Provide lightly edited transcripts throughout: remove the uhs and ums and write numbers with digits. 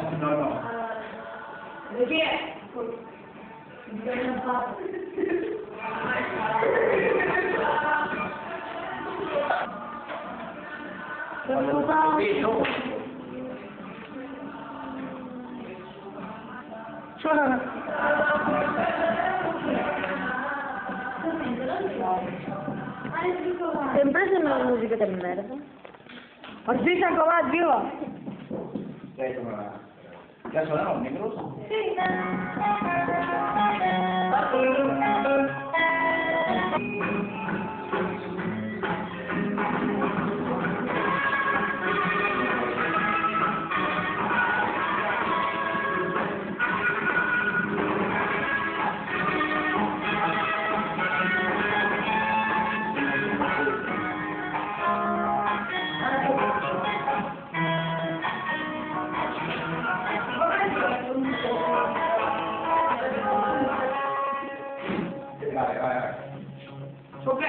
no. Perché? Sempre sembra la musica de merda. Oggi s'ha acabat, viva! Ja sonen els micros? Sí. Ok.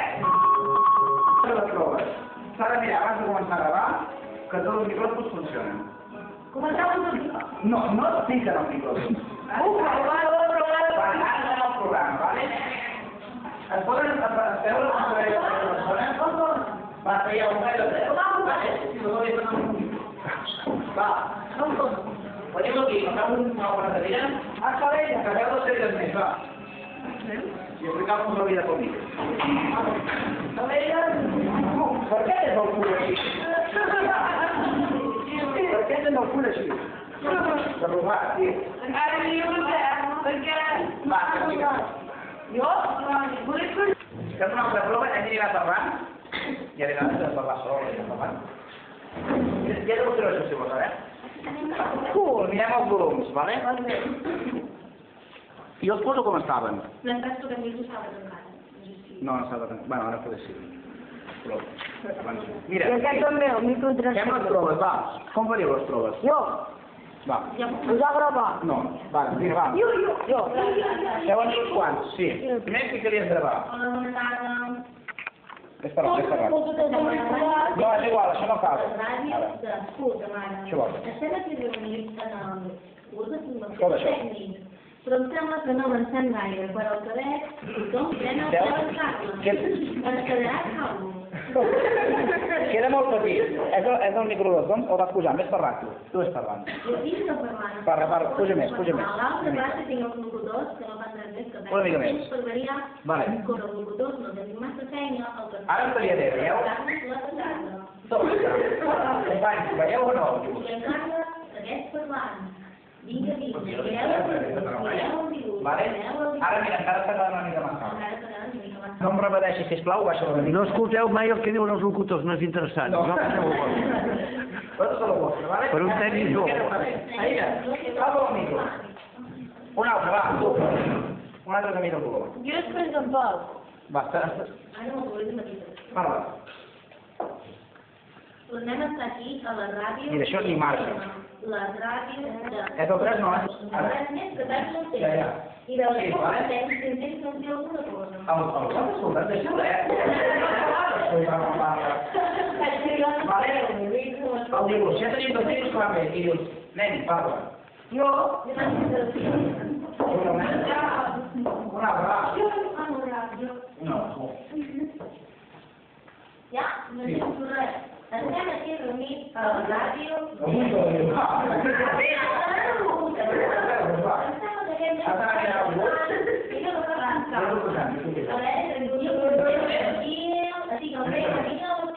Les proves. S'ha de mirar abans de començar a gravar que tots els micròfons funcionen. Començamos a picar. No es piquen els micròfons. Quan has d'anar al programa, vale? Es poden veure com se veia la persona? Va, feia un gaire de Va. Venim aquí, acabo una pantalla. Acabeu dos sèries més, va. I explicamos la vida conmigo. ¿Por qué te no cura així? Per què te no cura així? Per robar, tio. Ara jo no sé, perquè... Va, Jo? fem una altra prova, hem d'anar parlant, i a vegades has de parlar sol, has de parlar. Ja deu fer això, si vols, mirem els volums, vale? I els poso com estaven. L'entràs tu també ho saben encara. No estava tan... Bueno, ara potser sí. Però abans no. Mira, I aquest també, el microtransfer. fem les proves, va. Com faríeu les proves? Jo. Va. Us ha gravat. No, va, mira, va. Jo. Segons uns quants, sí. Primer que queries gravar. És per on, és per on. No, és igual, això no cal. Ara. Això vol. Estem aquí reunits en el curs de formació Escolta això. tècnic, però em sembla que no avancem gaire, però el que veig, tothom pren el peu en carles. Es quedarà calmo. Queda molt petit. És el microdoson o vas pujar més per ràdio? Tu és parlant. Jo aquí no parlant. Parla, puja més. A l'altra classe tinc els locutors, que no fan res més que Una mica més. Per variar, Vale. com els locutors no tenim massa feina, el que... Ara estaria bé, veieu? Companys, veieu o no? I encara segueix parlant. Vinga, Vale? Ara mira, encara està quedant una mica més alt. No em repeteixi, sisplau, baixa una mica. No escolteu mai el que diuen els locutors, no és interessant. No. No. Però se la vostra, vale? Per un tècnic no. Aina, agafa el micro. Un altre, va, tu. Un altre que mira el color. Jo després d'en Pol. Basta. Parla. Tornem a estar aquí a la ràdio. Mira, això ni marca. La ràdio de... És el 3, no? Res més que tant no té. Ja. I de les coses tens, intents no dir alguna cosa. El quart soldat de xula, Vale? El dibuix, ja tenim dos dibuix que van bé. I dius, nen, parla. Jo... Una altra, va. No. Ja? No dius res. Estem aquí reunits a la ràdio.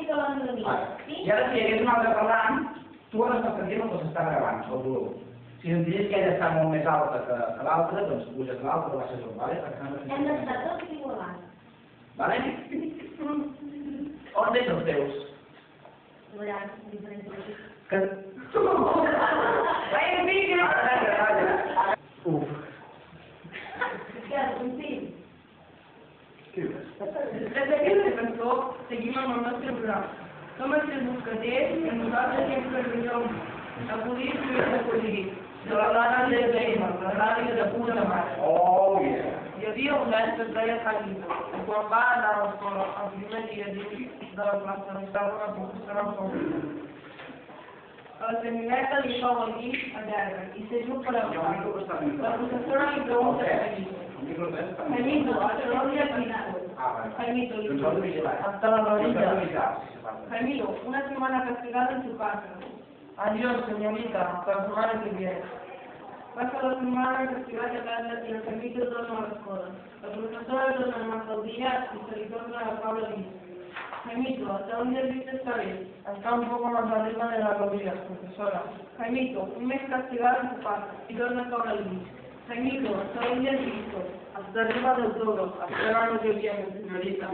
I ara si hi hagués un altre parlant, tu ara estàs sentint el que s'està gravant, el volum. Si sentiries que ella està molt més alta que l'altra, doncs puges a l'altra o baixes un, vale? Hem d'estar tots igualats. Vale? On tens els teus? Allà, diferents. Que... Uf. Des d'aquesta cançó seguim amb el nostre programa. Som els tres mosqueters i nosaltres sempre veiem acudir i acudir. De la ràdio de Grema, la ràdio de puta mare. Oh, yeah. Hi havia un nen que es deia Jaquito. Quan va anar a l'escola, el primer dia de la classe, estava una professora favorita. A la semineta li fa aquí a terra i s'ajup per a la professora li pregunta a Jaimito. Jaimito, a salón de Jaimito. Jaimito, li pregunta. Hasta la rodilla. Jaimito, una semana castigada en su casa. Adiós, señorita, hasta la semana que viene. Passa la setmana castigada a casa i el Jaimito torna a l'escola. La professora torna a anar al dia i se li torna a caure el llit. Jaimito, ¿hasta dónde has visto esta vez? Está un poco más arriba de las rodillas, profesora. Jaimito, un mes castigado en su casa y torna a caure el llit. Jaimito, ¿hasta dónde has visto? Hasta arriba del todo, hasta el año que viene, señorita.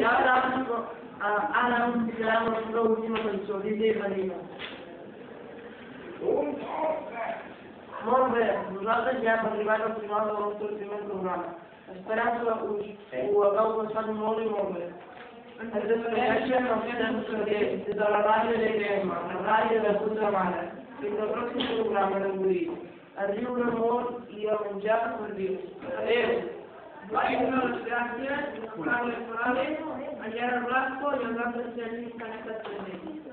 Y ahora quedamos lo último del solito y Marina. Molt bé, nosaltres ja hem arribat al final del nostre primer programa. Esperem que ho hagueu passat molt i molt bé. Es despedeixen els temps cadells des de la ràdio d'EPM, la ràdio de puta mare. Fins al pròxim programa d'avui. A riure molt i a menjar per vius. Adéu! Muchas gracias, Carles Morales, a Gerard Blasco y a los grandes especialistas en esta televisión.